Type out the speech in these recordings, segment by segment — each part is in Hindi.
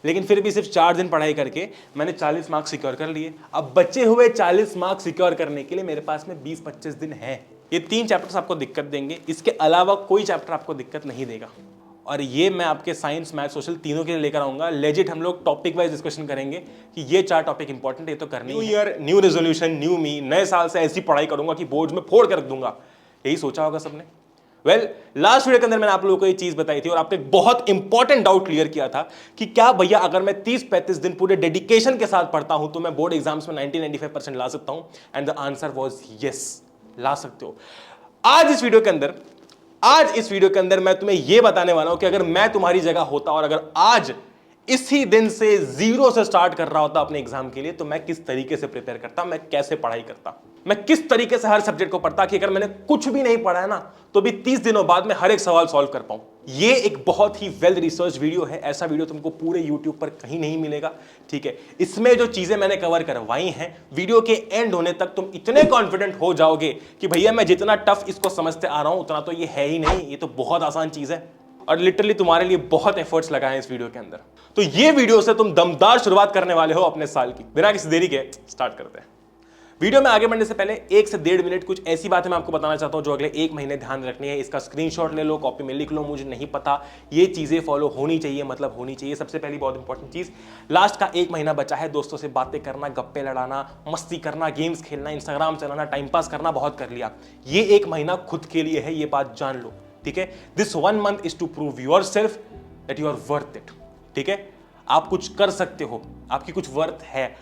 लेकिन फिर भी सिर्फ 4 दिन पढ़ाई करके मैंने 40 मार्क्स सिक्योर कर लिए। अब बचे हुए 40 मार्क्स सिक्योर करने के लिए मेरे पास में 20-25 दिन है। ये 3 चैप्टर्स आपको दिक्कत देंगे, इसके अलावा कोई चैप्टर आपको दिक्कत नहीं देगा। और ये मैं आपके साइंस, मैथ, सोशल तीनों के लिए लेकर आऊंगा। लेजिट हम लोग टॉपिक वाइज डिस्कशन करेंगे कि ये 4 टॉपिक इंपॉर्टेंट है, तो करनी है। New year, new resolution, new me, नए साल से ऐसी पढ़ाई करूंगा कि बोर्ड में फोड़ के रख दूंगा। यही सोचा होगा सबने। लास्ट वीडियो के अंदर मैंने आप लोगों को ये चीज बताई थी और आपने एक बहुत इंपॉर्टेंट डाउट क्लियर किया था कि क्या भैया अगर मैं 30-35 दिन पूरे डेडिकेशन के साथ पढ़ता हूं तो मैं बोर्ड एग्जाम्स में 90-95% ला सकता हूं। And the answer was yes, ला सकते हो। आज इस वीडियो के अंदर मैं तुम्हें यह बताने वाला हूं कि अगर मैं तुम्हारी जगह होता और अगर आज इसी दिन से 0 से स्टार्ट कर रहा होता अपने एग्जाम के लिए, तो मैं किस तरीके से प्रिपेयर करता, मैं कैसे पढ़ाई करता, मैं किस तरीके से हर सब्जेक्ट को पढ़ता कि अगर मैंने कुछ भी नहीं पढ़ा है ना तो भी 30 दिनों बाद में हर एक सवाल सॉल्व कर पाऊं। ये एक बहुत ही वेल रिसर्च वीडियो है। ऐसा वीडियो तुमको पूरे YouTube पर कहीं नहीं मिलेगा, ठीक है। इसमें जो चीजें मैंने कवर करवाई हैं, वीडियो के एंड होने तक तुम इतने कॉन्फिडेंट हो जाओगे कि भैया मैं जितना टफ इसको समझते आ रहा हूं उतना तो ये है ही नहीं, ये तो बहुत आसान चीज है। और लिटरली तुम्हारे लिए बहुत एफर्ट्स लगाए हैं इस वीडियो के अंदर। तो ये वीडियो से तुम दमदार शुरुआत करने वाले हो अपने साल की। बिना किसी देरी के स्टार्ट करते हैं। वीडियो में आगे बढ़ने से पहले 1 से 1.5 मिनट कुछ ऐसी बातें मैं आपको बताना चाहता हूं जो अगले 1 महीने ध्यान रखनी है। इसका स्क्रीनशॉट ले लो, कॉपी में लिख लो, मुझे नहीं पता, ये चीजें फॉलो होनी चाहिए, मतलब होनी चाहिए। सबसे पहली बहुत इंपॉर्टेंट चीज, लास्ट का 1 महीना बचा है, दोस्तों से बातें करना, गप्पे लड़ाना, मस्ती करना, गेम्स खेलना, इंस्टाग्राम चलाना, टाइम पास करना बहुत कर लिया। ये 1 महीना खुद के लिए है, ये बात जान लो, ठीक है। This 1 month is to prove yourself that you are worth it, ठीक है। आप कुछ कर सकते हो, आपकी कुछ वर्थ है,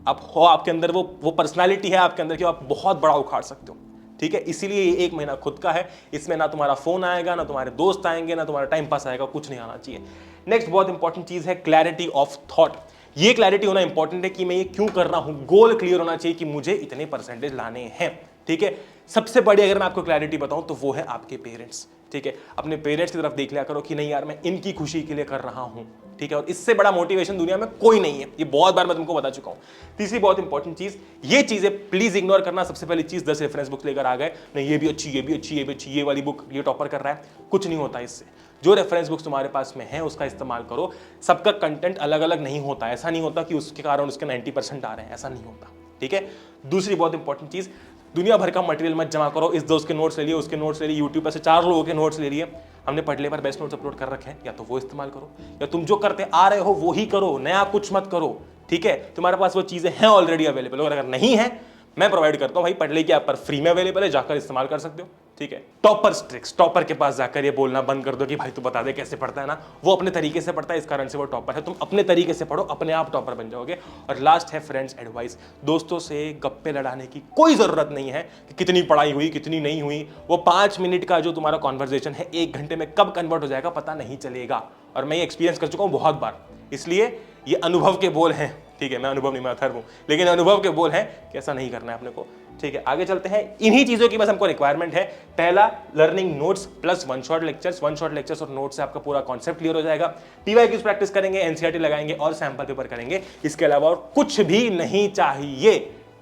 आप हो, आपके अंदर वो पर्सनालिटी है आपके अंदर कि आप बहुत बड़ा उखाड़ सकते हो, ठीक है। इसीलिए ये 1 महीना खुद का है। इसमें ना तुम्हारा फोन आएगा, ना तुम्हारे दोस्त आएंगे, ना तुम्हारा टाइम पास आएगा, कुछ नहीं आना चाहिए। नेक्स्ट बहुत इंपॉर्टेंट चीज है क्लैरिटी ऑफ थॉट। ये क्लैरिटी होना इंपॉर्टेंट है कि मैं ये क्यों कर रहा हूं। गोल क्लियर होना चाहिए कि मुझे इतने परसेंटेज लाने हैं, ठीक है। सबसे बड़ी अगर मैं आपको क्लैरिटी बताऊं तो वो है आपके पेरेंट्स, ठीक है। अपने पेरेंट्स की तरफ देख लिया करो कि नहीं यार मैं इनकी खुशी के लिए कर रहा हूं, ठीक है। और इससे बड़ा मोटिवेशन दुनिया में कोई नहीं है, ये बहुत बार मैं तुमको बता चुका हूं। तीसरी बहुत इंपॉर्टेंट चीज, ये चीजें प्लीज इग्नोर करना। सबसे पहली चीज 10 रेफरेंस बुक्स लेकर आ गए, नहीं ये भी अच्छी, ये भी अच्छी, ये भी अच्छी, ये वाली बुक ये टॉपर कर रहा है, कुछ नहीं होता इससे। जो रेफरेंस बुक्स तुम्हारे पास में है उसका इस्तेमाल करो। सबका कंटेंट अलग अलग नहीं होता, ऐसा नहीं होता कि उसके कारण उसके 90% आ रहे हैं, ऐसा नहीं होता, ठीक है। दूसरी बहुत इंपॉर्टेंट चीज, दुनिया भर का मटेरियल मत जमा करो। इस दोस्त के नोट्स ले लिए, उसके नोट्स ले लिए, यूट्यूब पर से 4 लोगों के नोट्स ले लिए, हमने पढ़ले पर बेस्ट नोट्स अपलोड कर रखे हैं, या तो वो इस्तेमाल करो या तुम जो करते आ रहे हो वो ही करो, नया कुछ मत करो, ठीक है। तुम्हारे पास वो चीजें हैं ऑलरेडी अवेलेबल, और अगर नहीं है मैं प्रोवाइड करता हूं भाई, पढ़ले की ऐप पर फ्री में अवेलेबल है, जाकर इस्तेमाल कर सकते हो, ठीक है। टॉपर ट्रिक्स, टॉपर के पास जाकर ये बोलना बंद कर दो कि भाई तू बता दे कैसे पढ़ता है ना, वो अपने तरीके से पढ़ता है, इस कारण से वो टॉपर है। तुम अपने तरीके से पढ़ो, अपने आप टॉपर बन जाओगे। और लास्ट है फ्रेंड्स एडवाइस। दोस्तों से गप्पे लड़ाने की कोई जरूरत नहीं है कि कितनी पढ़ाई हुई, कितनी नहीं हुई। वो 5 मिनट का जो तुम्हारा कॉन्वर्जेशन है 1 घंटे में कब कन्वर्ट हो जाएगा पता नहीं चलेगा। और मैं ये एक्सपीरियंस कर चुका हूं बहुत बार, इसलिए ये अनुभव के बोल हैं, ठीक है। मैं अनुभव नहीं, मैं अथर्व हूं, लेकिन अनुभव के बोल हैं कि ऐसा नहीं करना है अपने को, ठीक है। आगे चलते हैं। इन्हीं चीजों की बस हमको रिक्वायरमेंट है। पहला, learning notes plus 1 shot lectures. 1 shot lectures और नोट्स से आपका पूरा कॉन्सेप्ट क्लियर हो जाएगा। पीवाईक्यूज प्रैक्टिस करेंगे, एनसीईआरटी लगाएंगे और सैंपल पेपर करेंगे। इसके अलावा और कुछ भी नहीं चाहिए,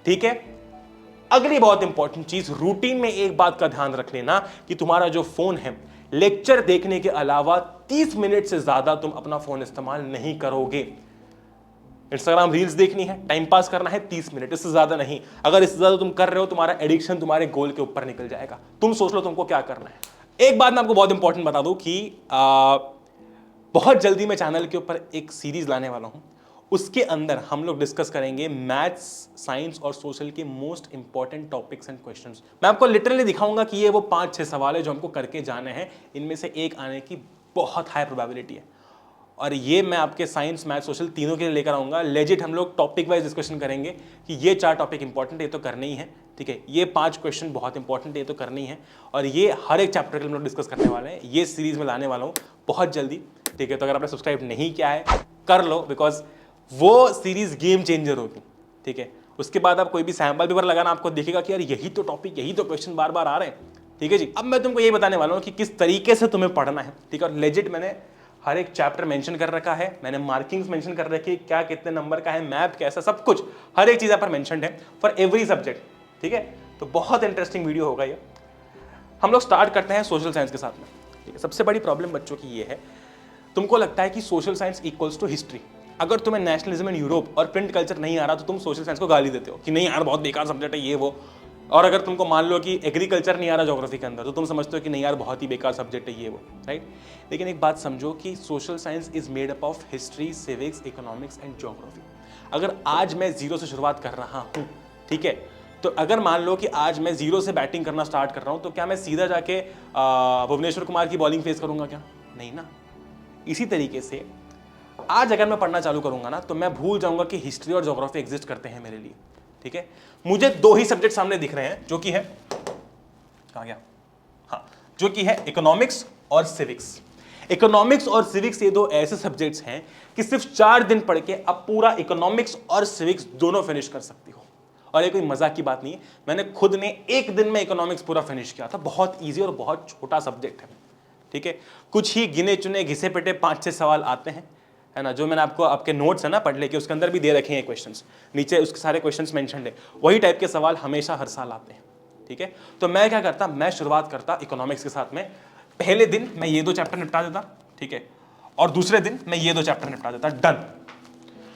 ठीक है। अगली बहुत इंपॉर्टेंट चीज, रूटीन में एक बात का ध्यान रख लेना कि तुम्हारा जो फोन है, लेक्चर देखने के अलावा 30 मिनट से ज्यादा तुम अपना फोन इस्तेमाल नहीं करोगे। इंस्टाग्राम रील्स देखनी है, टाइम पास करना है 30 मिनट, इससे ज्यादा नहीं। अगर इससे ज्यादा तुम कर रहे हो, तुम्हारा एडिक्शन तुम्हारे गोल के ऊपर निकल जाएगा। तुम सोच लो तुमको क्या करना है। एक बात मैं आपको बहुत इंपॉर्टेंट बता दूं कि बहुत जल्दी मैं चैनल के ऊपर एक सीरीज लाने वाला हूं। उसके अंदर हम लोग डिस्कस करेंगे मैथ्स, साइंस और सोशल के most important topics and questions. मैं आपको लिटरली दिखाऊंगा कि ये वो 5-6 सवाल है जो हमको करके जाने हैं, इनमें से एक आने की बहुत हाई प्रोबेबिलिटी है। और ये मैं आपके साइंस, मैथ, सोशल तीनों के लिए लेकर आऊंगा। लेजिट हम लोग टॉपिक वाइज डिस्कशन करेंगे कि ये 4 टॉपिक इंपॉर्टेंट है, ये तो करने ही है, ठीक है। ये 5 क्वेश्चन बहुत इंपॉर्टेंट है, ये तो करने ही है। और ये हर एक चैप्टर के लिए हम लोग डिस्कस करने वाले हैं। ये सीरीज में लाने वाला हूँ बहुत जल्दी, ठीक है। तो अगर आपने सब्सक्राइब नहीं किया है कर लो, बिकॉज वो सीरीज गेम चेंजर होगी, ठीक है। उसके बाद आप कोई भी सैंपल पेपर लगाना, आपको दिखेगा कि यार यही तो टॉपिक, यही तो क्वेश्चन बार बार आ रहे हैं, ठीक है जी। अब मैं तुमको ये बताने वाला हूँ कि किस तरीके से तुम्हें पढ़ना है, ठीक है। और लेजिट मैंने हर एक चैप्टर मेंशन कर रखा है, मैंने मार्किंग्स मेंशन कर रखी है, क्या कितने नंबर का है, मैप कैसा, सब कुछ, हर एक चीज यहाँ पर मेंशन है फॉर एवरी सब्जेक्ट, ठीक है। तो बहुत इंटरेस्टिंग वीडियो होगा ये। हम लोग स्टार्ट करते हैं सोशल साइंस के साथ में, ठीक है। सबसे बड़ी प्रॉब्लम बच्चों की ये है, तुमको लगता है कि social science equals to history, अगर तुम्हें नेशनलिज्म इन यूरोप और प्रिंट कल्चर नहीं आ रहा तो तुम सोशल साइंस को गाली देते हो कि नहीं यार बहुत बेकार सब्जेक्ट है ये वो। और अगर तुमको मान लो कि एग्रीकल्चर नहीं आ रहा ज्योग्राफी के अंदर तो तुम समझते हो कि नहीं यार बहुत ही बेकार सब्जेक्ट है ये वो, राइट। लेकिन एक बात समझो कि social science is made up of history, civics, economics and geography. अगर आज मैं जीरो से शुरुआत कर रहा हूँ, ठीक है, तो अगर मान लो कि आज मैं जीरो से बैटिंग करना स्टार्ट कर रहा हूँ तो क्या मैं सीधा जाके भुवनेश्वर कुमार की बॉलिंग फेस करूंगा क्या? नहीं ना। इसी तरीके से आज अगर मैं पढ़ना चालू करूंगा ना तो मैं भूल जाऊंगा कि हिस्ट्री और ज्योग्राफी एग्जिस्ट करते हैं मेरे लिए, ठीक है। मुझे दो ही सब्जेक्ट सामने दिख रहे हैं, जो कि है कहां गया, हाँ, जो कि है इकोनॉमिक्स और सिविक्स। इकोनॉमिक्स और सिविक्स ये दो ऐसे सब्जेक्ट्स हैं कि सिर्फ 4 दिन पढ़ के अब पूरा इकोनॉमिक्स और सिविक्स दोनों फिनिश कर सकती हो। और ये कोई मजाक की बात नहीं है, मैंने खुद ने एक दिन में इकोनॉमिक्स पूरा फिनिश किया था। बहुत ईजी और बहुत छोटा सब्जेक्ट है, ठीक है। कुछ ही गिने चुने घिसे पिटे 5-6 सवाल आते हैं, है ना, जो मैंने आपको आपके नोट्स है ना पढ़ लेके उसके अंदर भी दे रखे हैं क्वेश्चंस, नीचे उसके सारे क्वेश्चंस मेंशन्ड है। वही टाइप के सवाल हमेशा हर साल आते हैं, ठीक है। तो मैं क्या करता, मैं शुरुआत करता इकोनॉमिक्स के साथ में। पहले दिन मैं ये 2 चैप्टर निपटा देता, ठीक है, और दूसरे दिन मैं ये 2 चैप्टर निपटा देता, डन।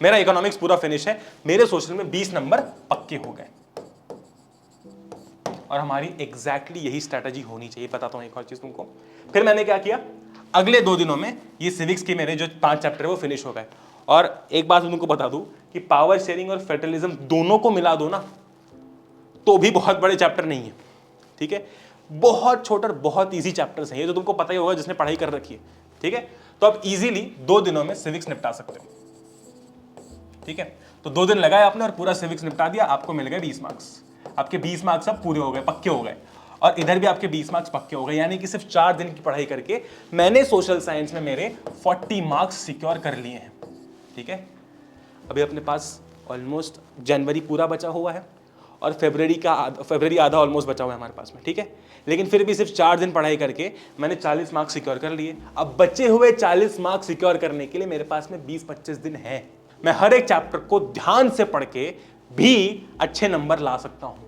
मेरा इकोनॉमिक्स पूरा फिनिश है, मेरे सोशल में 20 नंबर पक्के हो गए। और हमारी एग्जैक्टली यही स्ट्रैटेजी होनी चाहिए। बताता हूं एक और चीज तुमको। फिर मैंने क्या किया, अगले 2 दिनों में ये सिविक्स के मेरे जो 5 चैप्टर है वो फिनिश हो गए। और एक बात तुमको बता दूं कि पावर शेयरिंग और फेडरलिज्म दोनों को मिला दो ना तो भी बहुत बड़े चैप्टर नहीं है, ठीक है। बहुत छोटा बहुत ईजी चैप्टर्स हैं ये, तो तुमको पता ही होगा जिसने पढ़ाई कर रखी है, ठीक है। तो अब इजीली 2 दिनों में सिविक्स निपटा सकते हो, ठीक है। तो 2 दिन लगाए आपने और पूरा सिविक्स निपटा दिया, आपको मिल गए 20 मार्क्स। आपके 20 मार्क्स अब पूरे हो गए, पक्के हो गए। और इधर भी आपके 20 मार्क्स पक्के हो गए, यानी कि सिर्फ 4 दिन की पढ़ाई करके मैंने सोशल साइंस में मेरे 40 मार्क्स सिक्योर कर लिए हैं, ठीक है। अभी अपने पास ऑलमोस्ट जनवरी पूरा बचा हुआ है और फरवरी आधा ऑलमोस्ट बचा हुआ है हमारे पास में, ठीक है। लेकिन फिर भी सिर्फ 4 दिन पढ़ाई करके मैंने 40 मार्क्स सिक्योर कर लिए। अब बचे हुए 40 मार्क्स सिक्योर करने के लिए मेरे पास में 20-25 दिन है। मैं हर एक चैप्टर को ध्यान से पढ़ के भी अच्छे नंबर ला सकता हूं।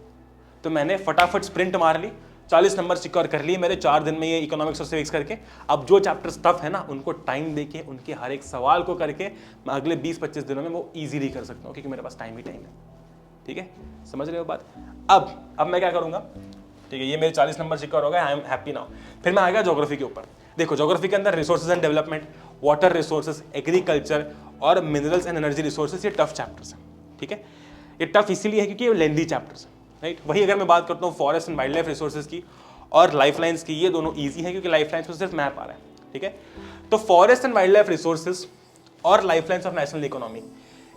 तो मैंने फटाफट स्प्रिंट मार ली, 40 नंबर सिक्योर कर लिए मेरे 4 दिन में ये इकोनॉमिक्स और सिविक्स करके। अब जो चैप्टर्स टफ है ना उनको टाइम देके उनके हर एक सवाल को करके मैं अगले 20-25 दिनों में वो इजीली कर सकता हूँ, क्योंकि मेरे पास टाइम ही टाइम है, ठीक है। समझ रहे हो बात। अब मैं क्या करूंगा, ठीक है, ये मेरे 40 नंबर सिक्योर हो गए, आई एम हैप्पी नाउ। फिर मैं आ गया ज्योग्राफी के ऊपर। देखो ज्योग्राफी के अंदर resources and development, water resources, agriculture और मिनरल्स एंड एनर्जी रिसोर्सेज, ये टफ चैप्टर्स हैं, ठीक है। ये टफ इसीलिए है क्योंकि ये लेंथी चैप्टर्स हैं, राइट। वही अगर मैं बात करता हूँ forest and wild life resources की और लाइफलाइंस की, ये दोनों ईजी है क्योंकि लाइफलाइंस में सिर्फ मैप आ रहा है, ठीक है। तो forest and wild life resources और लाइफलाइंस ऑफ नेशनल इकोनॉमी,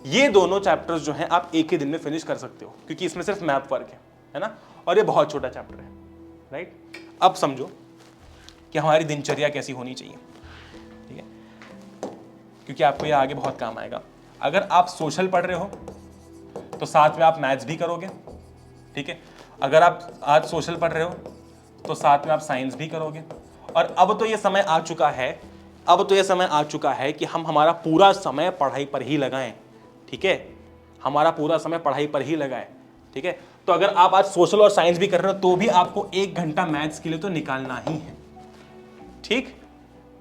ये दोनों चैप्टर्स जो हैं आप एक ही दिन में फिनिश कर सकते हो, क्योंकि इसमें सिर्फ मैप वर्क है ना, और ये बहुत छोटा चैप्टर है, राइट। अब समझो कि हमारी दिनचर्या कैसी होनी चाहिए, ठीक है, क्योंकि आपको ये आगे बहुत काम आएगा। अगर आप सोशल पढ़ रहे हो तो साथ में आप मैथ्स भी करोगे, ठीक है। अगर आप आज सोशल पढ़ रहे हो तो साथ में आप साइंस भी करोगे। और अब तो ये समय आ चुका है कि हम हमारा पूरा समय पढ़ाई पर ही लगाएं, ठीक है। हमारा पूरा समय पढ़ाई पर ही लगाएं, ठीक है। तो अगर आप आज सोशल और साइंस भी कर रहे हो तो भी आपको 1 घंटा मैथ्स के लिए तो निकालना ही है, ठीक।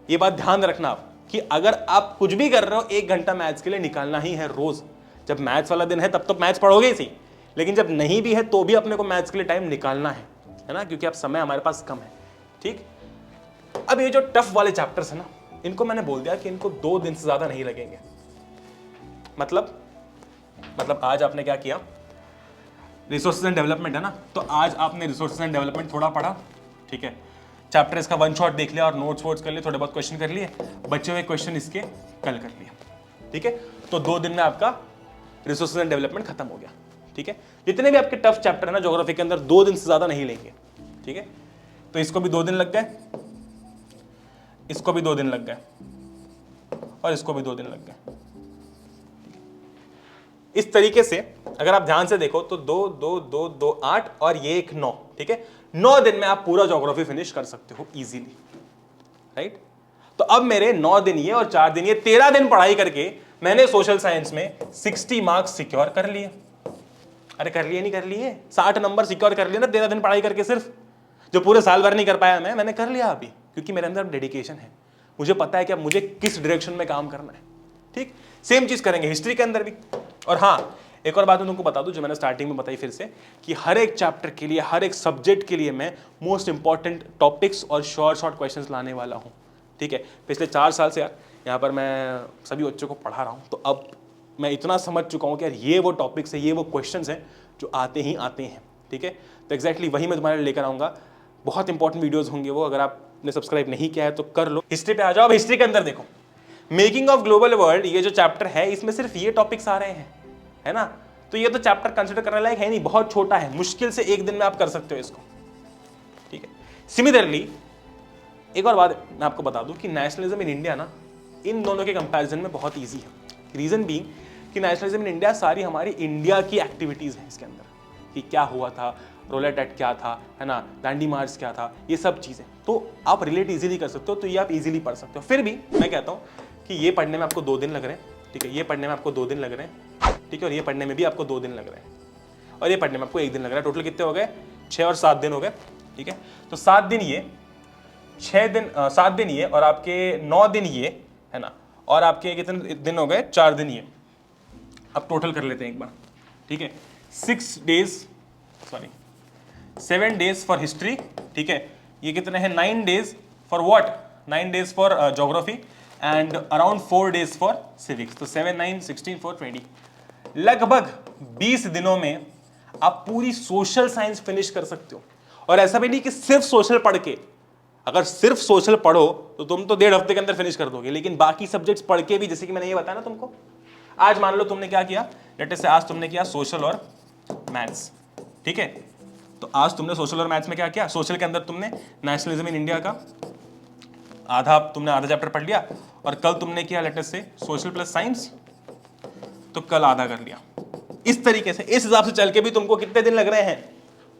ये बात ध्यान रखना आप कि अगर आप कुछ भी कर रहे हो 1 घंटा मैथ्स के लिए निकालना ही है रोज। जब मैथ्स वाला दिन है तब तो मैथ्स पढ़ोगे ही सही, लेकिन जब नहीं भी है तो भी अपने को मैथ्स के लिए टाइम निकालना है ना, क्योंकि अब समय हमारे पास कम है, ठीक। अब ये जो टफ वाले चैप्टर्स है ना, इनको मैंने बोल दिया कि इनको 2 दिन से ज्यादा नहीं लगेंगे। मतलब आज आपने क्या किया, रिसोर्सेज एंड डेवलपमेंट है ना, तो आज आपने रिसोर्सेज एंड डेवलपमेंट थोड़ा पढ़ा, ठीक है। चैप्टर इसका 1 शॉट देख लिया और नोट्स वोट्स कर लिए, थोड़े बहुत क्वेश्चन कर लिए, बचे हुए क्वेश्चन इसके कल कर लिए, ठीक है। तो 2 दिन में आपका रिसोर्सेज एंड डेवलपमेंट खत्म हो गया, ठीक है। जितने भी आपके टफ चैप्टर है ना ज्योग्राफी के अंदर 2 दिन से ज्यादा नहीं लेंगे, ठीक है। तो इसको भी 2 दिन लग गए, इसको भी 2 दिन लग गए और इसको भी 2 दिन लग गए। इस तरीके से अगर आप ध्यान से देखो तो 2 2 2 2 8 और ये एक 9, ठीक है। 9 दिन में आप पूरा ज्योग्राफी फिनिश कर सकते हो इजीली, राइट। तो अब मेरे 9 दिन ये और 4 दिन ये 13 दिन पढ़ाई करके मैंने सोशल साइंस में 60 मार्क्स सिक्योर कर लिए। अरे कर लिए नहीं कर लिए, 60 नंबर सिक्योर कर लिए ना 13 दिन पढ़ाई करके। सिर्फ जो पूरे साल भर नहीं कर पाया मैंने कर लिया अभी, क्योंकि मेरे अंदर डेडिकेशन है। मुझे पता है कि अब मुझे किस डायरेक्शन में काम करना है, ठीक, सेम चीज करेंगे हिस्ट्री के अंदर भी। और हाँ, एक और बात मैं तुमको बता दूं जो मैंने स्टार्टिंग में बताई फिर से, कि हर एक चैप्टर के लिए, हर एक सब्जेक्ट के लिए मैं मोस्ट इंपॉर्टेंट टॉपिक्स और शॉर्ट क्वेश्चंस लाने वाला हूँ। ठीक है, पिछले 4 साल से यार यहाँ पर मैं सभी बच्चों को पढ़ा रहा हूँ, तो अब मैं इतना समझ चुका हूँ कि यार ये वो टॉपिक्स है, ये वो क्वेश्चंस हैं जो आते ही आते हैं। ठीक है, तो एग्जैक्टली वही मैं तुम्हारे लिए लेकर आऊँगा। बहुत इंपॉर्टेंट वीडियोज़ होंगे वो, अगर आपने सब्सक्राइब नहीं किया है तो कर लो। हिस्ट्री पे आ जाओ। अब हिस्ट्री के अंदर देखो, मेकिंग ऑफ ग्लोबल वर्ल्ड, ये जो चैप्टर है इसमें सिर्फ ये टॉपिक्स आ रहे हैं, है ना। तो ये तो चैप्टर कंसिडर करने लायक है नहीं, बहुत छोटा है, मुश्किल से एक दिन में आप कर सकते हो इसको। ठीक है, सिमिलरली एक और बात मैं आपको बता दूं कि नेशनलिज्म इन इंडिया ना इन दोनों के कंपैरिजन में बहुत इजी है। रीजन बीइंग कि नेशनलिज्म इन इंडिया सारी हमारी इंडिया की एक्टिविटीज हैं इसके अंदर, कि क्या हुआ था, रोलेट एक्ट क्या था, है ना, दांडी मार्च क्या था, ये सब चीजें तो आप रिलेट इजीली कर सकते हो, तो ये आप इजीली पढ़ सकते हो। फिर भी मैं कहता हूँ कि ये पढ़ने में आपको 2 दिन लग रहे हैं, ठीक है, ये पढ़ने में आपको 2 दिन लग रहे हैं, ठीक है, और ये पढ़ने में भी आपको 2 दिन लग रहे हैं, और ये पढ़ने में आपको 1 दिन लग रहा है। टोटल कितने हो गए? 6 और 7 दिन हो गए। ठीक है, तो 7 दिन ये, 7 दिन ये, और आपके 9 दिन ये, है ना, और आपके कितने दिन हो गए? 4 दिन ये। अब टोटल कर लेते हैं एक बार। ठीक है, 7 डेज फॉर हिस्ट्री। ठीक है, ये कितने हैं? 9 days for what? 9 days for geography and around 4 days for civics. तो 7, 9, 16, 4, 20, लगभग 20 दिनों में आप पूरी सोशल साइंस फिनिश कर सकते हो। और ऐसा भी नहीं कि सिर्फ सोशल पढ़ के, अगर सिर्फ सोशल पढ़ो तो तुम तो 1.5 हफ्ते के अंदर फिनिश कर दोगे, लेकिन बाकी सब्जेक्ट्स पढ़ के भी, जैसे कि मैंने ये बताया ना तुमको, आज मान लो तुमने क्या किया, लेट अस से आज तुमने किया सोशल और मैथ्स। ठीक है, तो आज तुमने सोशल और मैथ्स में क्या किया? सोशल के अंदर तुमने नेशनलिज्म इन इंडिया का आधा चैप्टर पढ़ लिया, और कल तुमने किया लेट अस से सोशल प्लस साइंस, तो कल आधा कर लिया। इस तरीके से, इस हिसाब से चल के भी तुमको कितने दिन लग रहे हैं?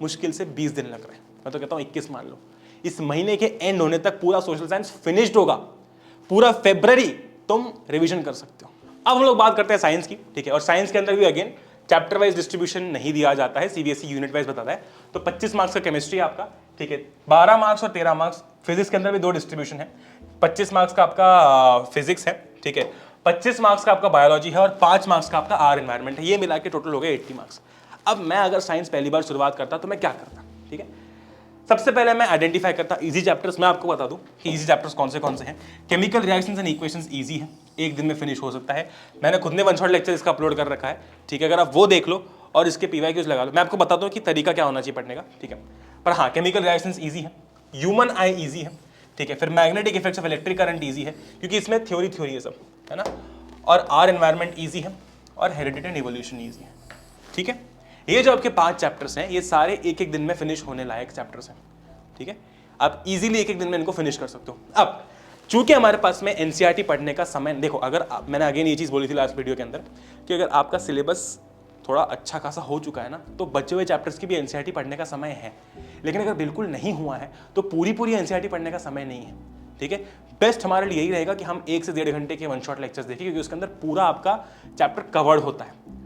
मुश्किल से 20 दिन लग रहे हैं। मैं तो कहता हूं 21 मान लो। इस महीने के एंड होने तक पूरा सोशल साइंस फिनिश्ड होगा, पूरा फरवरी तुम रिवीजन कर सकते हो। अब हम लोग बात करते हैं साइंस की। ठीक है, और साइंस के अंदर भी अगेन चैप्टर वाइज डिस्ट्रीब्यूशन नहीं दिया जाता है, सीबीएसई यूनिट वाइज बताता है। तो 25 मार्क्स का केमिस्ट्री आपका, ठीक है, 12 मार्क्स और 13 मार्क्स फिजिक्स के अंदर भी 2 डिस्ट्रीब्यूशन है। 25 मार्क्स का आपका फिजिक्स है, ठीक है, 25 मार्क्स का आपका बायोलॉजी है, और 5 मार्क्स का आपका आर एनवायरमेंट है। ये मिला के टोटल हो गए 80 मार्क्स। अब मैं अगर साइंस पहली बार शुरुआत करता तो मैं क्या करता? ठीक है, सबसे पहले मैं आइडेंटिफाई करता इजी चैप्टर्स। मैं आपको बता दूं कि इजी चैप्टर्स कौन से हैं। Chemical reactions and equations easy है, एक दिन में फिनिश हो सकता है। मैंने खुद ने 1 शॉट लेक्चर इसका अपलोड कर रखा है। ठीक है, अगर आप वो देख लो और इसके पीवाईक्यूज लगा लो। मैं आपको बताता हूँ कि तरीका क्या होना चाहिए पढ़ने का। ठीक है, पर हाँ, केमिकल रिएक्शंस इजी है, ह्यूमन आई इजी है, ठीक है, फिर magnetic effects of electric current easy है, क्योंकि इसमें थ्योरी है सब, है ना, और आर एनवायरमेंट इजी है, और हेरिडिटी एंड इवोल्यूशन इजी है। ठीक है, ये जो आपके 5 चैप्टर्स हैं, ये सारे एक दिन में फिनिश होने लायक चैप्टर्स हैं। ठीक है, आप इजीली एक दिन में इनको फिनिश कर सकते हो। अब चूंकि हमारे पास में एनसीईआरटी पढ़ने का समय, देखो, अगर मैंने अगेन ये चीज बोली थी लास्ट वीडियो के अंदर कि अगर आपका सिलेबस थोड़ा अच्छा खासा हो चुका है ना, तो बचे हुए चैप्टर्स की भी एनसीईआरटी पढ़ने का समय है। लेकिन अगर बिल्कुल नहीं हुआ है तो पूरी एनसीईआरटी पढ़ने का समय नहीं है। ठीक है, बेस्ट हमारे लिए यही रहेगा कि हम 1 से 1.5 घंटे के 1 शॉट लेक्चर्स देखें, क्योंकि उसके अंदर पूरा आपका चैप्टर कवर्ड होता है।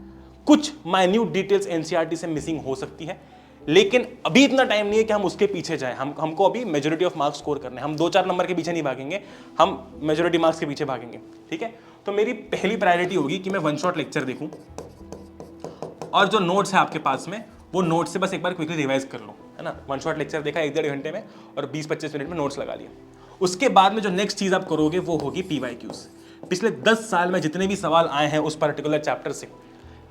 कुछ माइन्यूट डिटेल्स एनसीईआरटी से मिसिंग हो सकती है, लेकिन अभी इतना टाइम नहीं है कि हम उसके पीछे जाएं। हमको अभी मेजॉरिटी ऑफ मार्क्स स्कोर करने हैं। हम 2-4 नंबर के पीछे नहीं भागेंगे, हम मेजॉरिटी मार्क्स के पीछे भागेंगे। ठीक है, तो मेरी पहली प्रायोरिटी होगी कि मैं 1 शॉट लेक्चर देखूं, और जो नोट्स है आपके पास में, वो नोट्स से बस एक बार क्विकली रिवाइज कर लो, है ना। 1 शॉट लेक्चर देखा 1-1.5 घंटे में, और 20-25 मिनट में नोट्स लगा लिया। उसके बाद में जो नेक्स्ट चीज आप करोगे वो होगी पीवाईक्यूज। पिछले 10 साल में जितने भी सवाल आए हैं उस पर्टिकुलर चैप्टर से,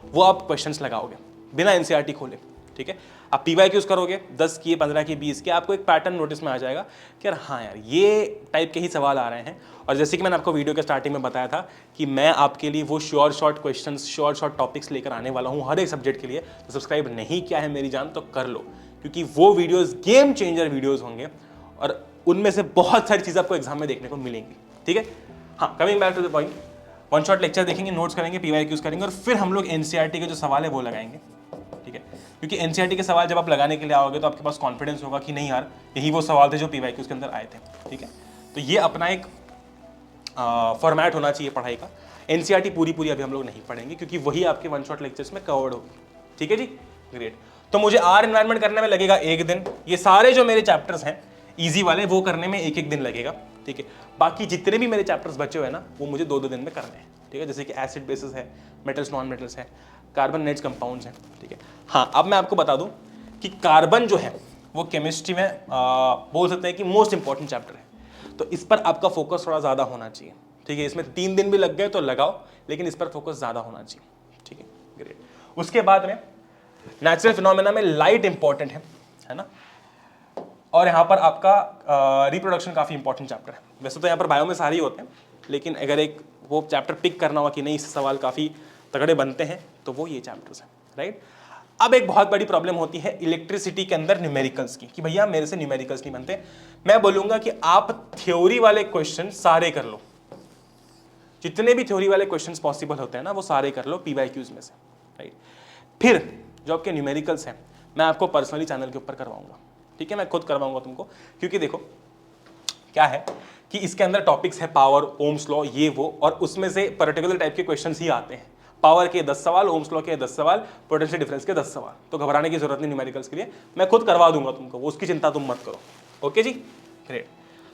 वो आप क्वेश्चंस लगाओगे बिना एनसीईआरटी खोले। ठीक है, आप पीवाईक्यूज करोगे 10 की, 15 की, 20 की, आपको एक पैटर्न नोटिस में आ जाएगा कि यार हाँ यार, ये टाइप के ही सवाल आ रहे हैं। और जैसे कि मैंने आपको वीडियो के स्टार्टिंग में बताया था कि मैं आपके लिए वो sure short questions, sure short topics लेकर आने वाला हूँ हर एक सब्जेक्ट के लिए। तो सब्सक्राइब नहीं किया है मेरी जान तो कर लो, क्योंकि वो वीडियोज़ गेम चेंजर वीडियोज़ होंगे, और उनमें से बहुत सारी चीज़ें आपको एग्जाम में देखने को मिलेंगी। ठीक है, हाँ, coming back to the point, 1 shot lecture देखेंगे, नोट्स करेंगे, पीवाईक्यूज करेंगे, और फिर हम लोग एनसीईआरटी के जो सवाल है वो लगाएंगे। ठीक है, क्योंकि एनसीईआरटी के सवाल जब आप लगाने के लिए आओगे तो आपके पास कॉन्फिडेंस होगा कि नहीं यार, यही वो सवाल थे जो पीवाईक्यूज के अंदर आए थे। ठीक है, तो ये अपना एक फॉर्मेट होना चाहिए पढ़ाई का। एनसीईआरटी पूरी अभी हम लोग नहीं पढ़ेंगे, क्योंकि वही आपके 1 शॉट लेक्चर्स में कवर्ड होगी। ठीक है जी, ग्रेट। तो मुझे आर एनवायरनमेंट करने में लगेगा 1 दिन। ये सारे जो मेरे चैप्टर्स हैं इजी वाले, वो करने में 1-1 दिन लगेगा। ठीक है, बाकी जितने भी मेरे चैप्टर्स बचे हुए हैं ना, वो मुझे 2-2 दिन में करने हैं। ठीक है, जैसे कि एसिड बेसिस है, मेटल्स नॉन मेटल्स है, कार्बन नेट्स कंपाउंड्स हैं, ठीक है। हाँ, अब मैं आपको बता दूं कि कार्बन जो है वो केमिस्ट्री में बोल सकते हैं कि मोस्ट इंपॉर्टेंट चैप्टर है, तो इस पर आपका फोकस थोड़ा ज़्यादा होना चाहिए, ठीक है। इसमें 3 दिन भी लग गए तो लगाओ, लेकिन इस पर फोकस ज़्यादा होना चाहिए, ठीक है, ग्रेट। उसके बाद में नेचुरल फिनोमेना में लाइट इंपॉर्टेंट है ना, और यहाँ पर आपका रिप्रोडक्शन काफ़ी इंपॉर्टेंट चैप्टर है। वैसे तो यहाँ पर बायो में सारे ही होते हैं, लेकिन अगर एक वो चैप्टर पिक करना हुआ कि नहीं इस सवाल काफ़ी तगड़े बनते हैं तो वो ये चैप्टर्स हैं, राइट। अब एक बहुत बड़ी प्रॉब्लम होती है इलेक्ट्रिसिटी के अंदर न्यूमेरिकल्स की, कि भैया मेरे से न्यूमेरिकल्स नहीं बनते। मैं बोलूँगा कि आप थ्योरी वाले क्वेश्चन सारे कर लो, जितने भी थ्योरी वाले क्वेश्चंस पॉसिबल होते हैं ना वो सारे कर लो PYQs में से, राइट। फिर जो आपके न्यूमेरिकल्स हैं मैं आपको पर्सनली चैनल के ऊपर करवाऊंगा, ठीक है, मैं खुद करवाऊंगा तुमको, क्योंकि देखो क्या है कि इसके अंदर टॉपिक्स है पावर, ओम्स लॉ, ये वो, और उसमें से पर्टिकुलर टाइप के क्वेश्चंस ही आते हैं। पावर के 10 सवाल, ओम्स लॉ के 10 सवाल, पोटेंशियल डिफरेंस के 10 सवाल, तो घबराने की जरूरत नहीं न्यूमेरिकल्स के लिए, मैं खुद करवा दूंगा तुमको, वो उसकी चिंता तुम मत करो। ओके जी, ग्रेट।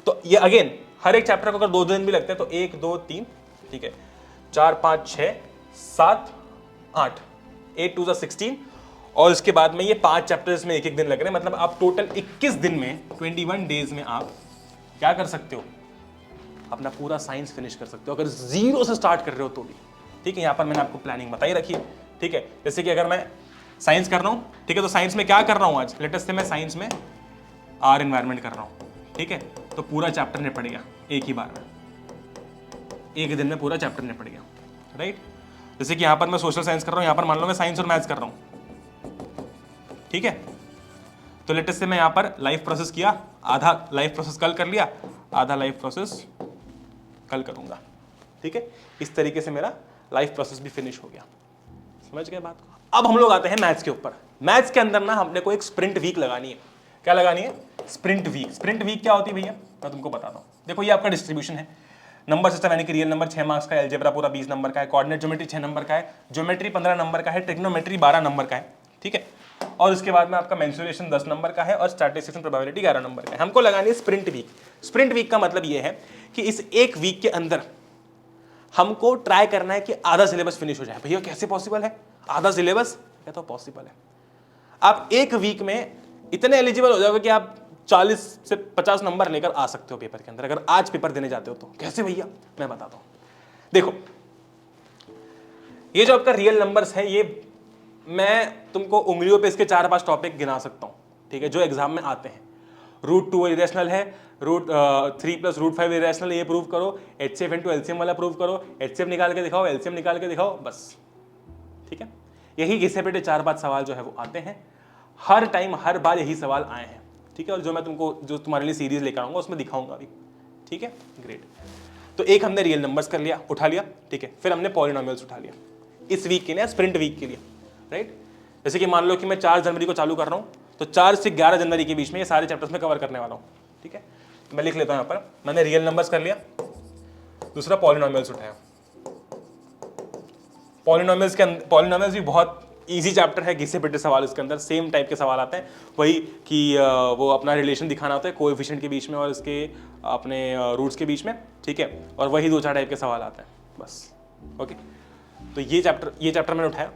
तो ये अगेन हर एक चैप्टर को अगर 2 दिन भी लगते हैं तो 1 2 3, ठीक है, 4 5 6 7 8, 8 2 16, और इसके बाद में ये 5 चैप्टर्स में 1 दिन लग रहे हैं, मतलब आप टोटल 21 दिन में 21 डेज में आप क्या कर सकते हो, अपना पूरा साइंस फिनिश कर सकते हो, अगर 0 से स्टार्ट कर रहे हो तो भी, ठीक है। यहाँ पर मैंने आपको प्लानिंग बताई रखी है, ठीक है। जैसे कि अगर मैं साइंस कर रहा हूँ, ठीक है, तो साइंस में क्या कर रहा हूँ आज, लेटेस्ट से मैं साइंस में आर एनवायरमेंट कर रहा हूँ, ठीक है, तो पूरा चैप्टर निपट गया एक ही बार में, 1 दिन में पूरा चैप्टर निपट गया, राइट। जैसे कि यहाँ पर मैं सोशल साइंस कर रहा हूँ, यहाँ पर मान लो मैं साइंस और मैथ्स कर रहा हूँ, ठीक है, तो लेटेस्ट से मैं यहाँ पर लाइफ प्रोसेस किया, आधा लाइफ प्रोसेस कल कर लिया, आधा लाइफ प्रोसेस कल करूँगा, ठीक है। इस तरीके से मेरा लाइफ प्रोसेस भी फिनिश हो गया, समझ गए बात को। अब हम लोग आते हैं मैथ्स के ऊपर। मैथ्स के अंदर ना हमने को एक स्प्रिंट वीक लगानी है। क्या लगानी है? Sprint week. स्प्रिंट वीक क्या होती है भैया, मैं तुमको बताता हूँ। देखो ये आपका डिस्ट्रीब्यूशन है, नंबर सिस्टम यानी कि रियल नंबर 6 मार्क्स का है, अलजेब्रा पूरा 20 नंबर का है, कोऑर्डिनेट ज्योमेट्री 6 नंबर का है, ज्योमेट्री 15 नंबर का है, ट्रिग्नोमेट्री 12 नंबर का है, ठीक है, और उसके बाद में आपका मेंसुरेशन 10 नंबर का है, और स्टैटिस्टिक्स एंड प्रोबेबिलिटी 11 नंबर का है। हमको लगानी है स्प्रिंट वीक। स्प्रिंट वीक का मतलब ये है कि इस एक वीक के अंदर हमको ट्राई करना है कि आधा सिलेबस फिनिश हो जाए। भैया कैसे पॉसिबल है आधा सिलेबस? क्या तो पॉसिबल है। आप एक वीक में इतने एलिजिबल हो जाओगे कि आप 40 से 50 नंबर लेकर आ सकते हो पेपर के अंदर, अगर आज पेपर देने जाते हो तो। कैसे भैया? मैं बताता हूं। देखो ये जो आपका रियल नंबर्स है, ये मैं तुमको उंगलियों पे इसके 4-5 टॉपिक गिना सकता हूं, ठीक है, जो एग्जाम में आते हैं। √2 इरेशनल है, √3 + √5 इरेशनल, ये प्रूव करो, HCF × LCM वाला प्रूव करो, HCF निकाल के दिखाओ, LCM निकाल के दिखाओ, बस, ठीक है। यही घिसे पिटे 4-5 सवाल जो है वो आते हैं हर टाइम, हर बार यही सवाल आए हैं, ठीक है। और जो मैं तुमको, जो तुम्हारे लिए सीरीज लेकर आऊंगा उसमें दिखाऊंगा भी, ठीक है, ग्रेट। तो एक हमने रियल नंबर्स कर लिया, उठा लिया, ठीक है। फिर हमने पॉलिनोमियल्स उठा लिया इस वीक के लिए, स्प्रिंट वीक के लिए, राइट। जैसे कि मान लो कि मैं 4 जनवरी को चालू कर रहा हूँ, तो 4 से 11 जनवरी के बीच में ये सारे चैप्टर्स में कवर करने वाला हूँ, ठीक है। मैं लिख लेता हूँ यहाँ पर, मैंने रियल नंबर्स कर लिया, दूसरा पॉलिनोमियल्स उठाया। पॉलिनोमियल्स भी बहुत इजी चैप्टर है, घिसे पिटे सवाल इसके अंदर सेम टाइप के सवाल आते हैं, वही कि वो अपना रिलेशन दिखाना होता है कोएफिशिएंट के बीच में और इसके अपने रूट्स के बीच में, ठीक है, और वही 2-4 टाइप के सवाल आते हैं, बस, ओके। तो ये चैप्टर मैंने उठाया।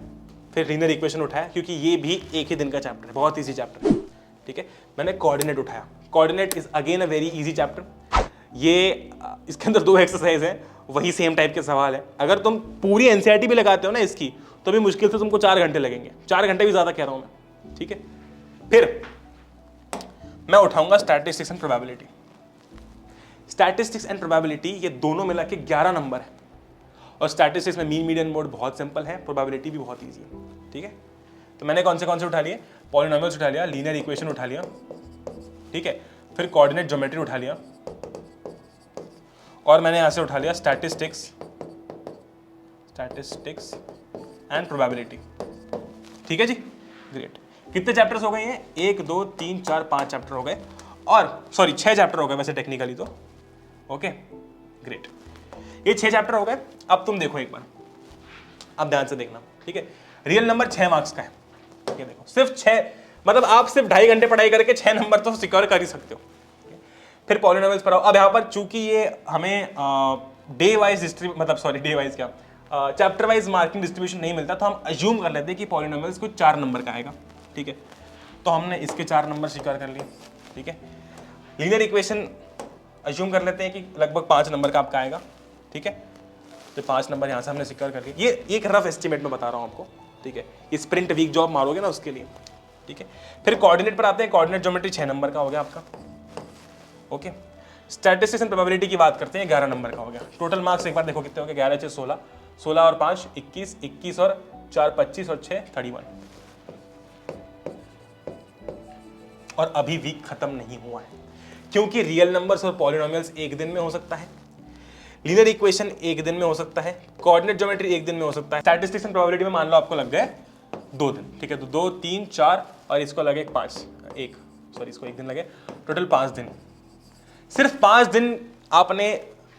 फिर लीनियर इक्वेशन उठाया, क्योंकि ये भी एक ही दिन का चैप्टर है, बहुत ईजी चैप्टर है, ठीक है। मैंने कोऑर्डिनेट उठाया। Coordinate is again a very easy chapter. ये इसके अंदर 2 एक्सरसाइज है, वही सेम टाइप के सवाल है। अगर तुम पूरी एनसीईआरटी भी लगाते हो ना इसकी, तो भी मुश्किल से तुमको 4 घंटे लगेंगे, 4 घंटे भी ज्यादा कह रहा हूं मैं, ठीक है। फिर मैं उठाऊंगा statistics and probability. Statistics and probability ये दोनों मिला के 11 नंबर है, और स्टैटिस्टिक्स में मीन मीडियन मोड बहुत सिंपल है, प्रोबेबिलिटी भी बहुत ईजी है, ठीक है। तो मैंने कौन से उठा लिए? पॉलिनोमियल्स उठा लिया, लीनियर इक्वेशन उठा लिया, ठीक है, फिर कोऑर्डिनेट ज्योमेट्री उठा लिया, और मैंने यहां से उठा लिया स्टैटिस्टिक्स एंड प्रोबेबिलिटी, ठीक है जी, ग्रेट। कितने चैप्टर्स हो गए हैं? 1 2 3 4 5 चैप्टर हो गए, और सॉरी 6 चैप्टर हो गए वैसे टेक्निकली तो, ओके, ग्रेट। ये 6 चैप्टर हो गए। अब तुम देखो एक बार, अब ध्यान से देखना, ठीक है। रियल नंबर 6 मार्क्स का है, ये देखो, सिर्फ 6, मतलब आप सिर्फ 2.5 घंटे पढ़ाई करके 6 नंबर तो सिक्योर कर ही सकते हो। फिर पॉलिनोमियल्स पर आओ। अब यहाँ पर चूंकि ये हमें डे वाइज हिस्ट्री, मतलब सॉरी डे वाइज क्या, चैप्टर वाइज मार्किंग डिस्ट्रीब्यूशन नहीं मिलता, तो हम अज्यूम कर लेते हैं कि पॉलिनोमियल्स को 4 नंबर का आएगा, ठीक है। तो हमने इसके 4 नंबर स्वीकार कर लिए, ठीक है। लीनियर इक्वेशन अज्यूम कर लेते हैं कि लगभग 5 नंबर का आपका आएगा, ठीक है। तो 5 नंबर यहाँ से हमने स्वीकार कर लिए। ये एक रफ एस्टिमेट में बता रहा हूँ आपको, ठीक है। ये स्प्रिंट वीक जॉब मारोगे ना उसके लिए, ठीक है। फिर कोऑर्डिनेट पर आते हैं। कोऑर्डिनेट ज्योमेट्री 6 नंबर का हो गया आपका, ओके। स्टैटिस्टिक्स एंड प्रोबेबिलिटी की बात करते हैं, 11 नंबर का हो गया। टोटल मार्क्स एक बार देखो कितने हो गए, 11 6 16, 16 और 5 21, 21 और 4 25 और 6 31। और अभी वीक खत्म नहीं हुआ है, क्योंकि रियल नंबर्स और पॉलिनोमियल्स एक दिन में हो सकता है, लीनियर इक्वेशन एक दिन में हो सकता है, कोऑर्डिनेट ज्योमेट्री एक दिन में हो सकता है, स्टैटिस्टिक्स एंड प्रोबेबिलिटी में मान लो आपको लग गए 2 दिन, ठीक है। तो 2 3 4 और इसको लगे 5 1 सॉरी इसको एक दिन लगे, टोटल 5 दिन। सिर्फ 5 दिन आपने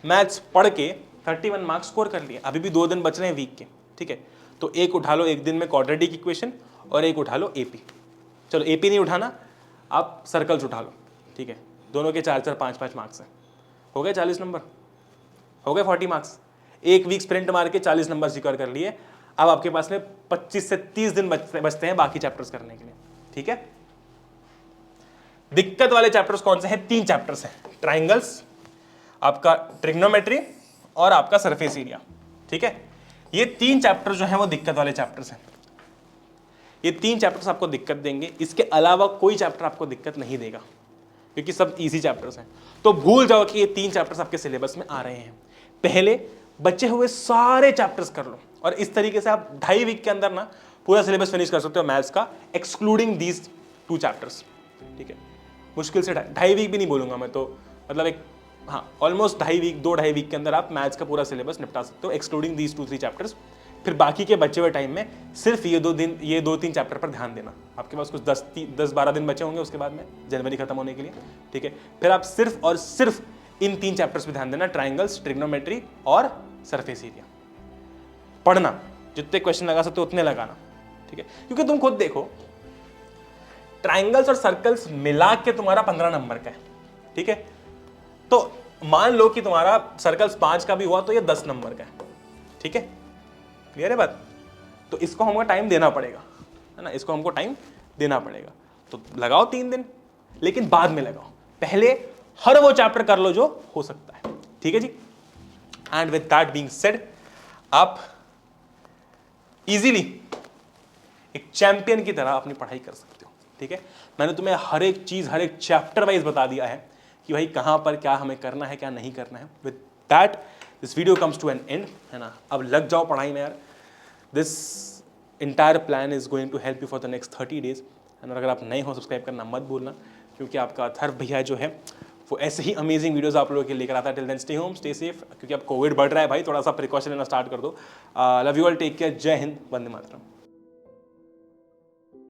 मैथ्स पढ़ के 31 मार्क्स स्कोर कर लिए। अभी भी 2 दिन बच रहे हैं वीक के, ठीक है। तो एक उठा लो एक दिन में क्वाड्रेटिक इक्वेशन और एक उठा लो एपी। चलो एपी नहीं उठाना, आप सर्कल्स उठा लो, ठीक है। दोनों के 4 4 5 5 मार्क्स हैं, हो गए 40 नंबर, हो गए 40 मार्क्स। एक वीक स्प्रिंट मार के 40 नंबर सिक्योर कर लिए। अब आपके पास में 25 से 30 दिन बचते हैं बाकी चैप्टर्स करने के लिए, ठीक है। दिक्कत वाले चैप्टर्स कौन से हैं? 3 चैप्टर्स हैं, ट्राइंगल्स, आपका ट्रिग्नोमेट्री और आपका सरफेस एरिया, ठीक है। ये 3 चैप्टर जो हैं वो दिक्कत वाले चैप्टर्स हैं। ये 3 चैप्टर्स आपको दिक्कत देंगे, इसके अलावा कोई चैप्टर आपको दिक्कत नहीं देगा, क्योंकि सब इजी चैप्टर्स हैं। तो भूल जाओ कि ये 3 चैप्टर्स आपके सिलेबस में आ रहे हैं। पहले बचे हुए सारे चैप्टर्स कर लो, और इस तरीके से आप 2.5 वीक के अंदर ना पूरा सिलेबस फिनिश कर सकते हो मैथ्स का, एक्सक्लूडिंग दीज 2 चैप्टर्स, ठीक है। मुश्किल से 2.5 वीक भी नहीं बोलूंगा मैं तो, मतलब एक हाँ ऑलमोस्ट 2.5 वीक 2-2.5 वीक के अंदर आप मैथ्स का पूरा सिलेबस निपटा सकते हो, एक्सक्लूडिंग दीज 2-3 चैप्टर्स। फिर बाकी के बचे हुए टाइम में सिर्फ ये 2-3 चैप्टर पर ध्यान देना। आपके पास कुछ 10-12 दिन बचे होंगे उसके बाद में, जनवरी खत्म होने के लिए, ठीक है। फिर आप सिर्फ और सिर्फ इन 3 चैप्टर्स पे ध्यान देना, ट्राइंगल्स, ट्रिग्नोमेट्री और सरफेस एरिया। पढ़ना, जितने क्वेश्चन लगा सकते हो उतने लगाना, ठीक है। क्योंकि तुम खुद देखो, ट्राइंगल्स और सर्कल्स मिला के तुम्हारा 15 नंबर का है, ठीक है। तो मान लो कि तुम्हारा सर्कल्स 5 का भी हुआ तो ये 10 नंबर का है, ठीक है। क्लियर है बात? तो इसको हमको टाइम देना पड़ेगा, है ना, इसको हमको टाइम देना पड़ेगा। तो लगाओ 3 दिन, लेकिन बाद में लगाओ, पहले हर वो चैप्टर कर लो जो हो सकता है, ठीक है जी। And with that being said, आप इजीली एक चैंपियन की तरह अपनी पढ़ाई कर सकते हो, ठीक है। मैंने तुम्हें हर एक चीज, हर एक चैप्टर वाइज बता दिया है कि भाई कहां पर क्या हमें करना है, क्या नहीं करना है। With that this video comes to an end, है ना। अब लग जाओ पढ़ाई में यार। This entire plan is going to help you for the next 30 days। और अगर आप नए हो, सब्सक्राइब करना मत भूलना, क्योंकि आपका अथर्व भैया जो है वो ऐसे ही अमेजिंग वीडियोस आप लोगों के लिए लेकर आता है। Till then stay home, stay safe, क्योंकि अब कोविड बढ़ रहा है भाई, थोड़ा सा प्रिकॉशन लेना स्टार्ट कर दो। Love you all, take care, जय हिंद, वंदे मातरम।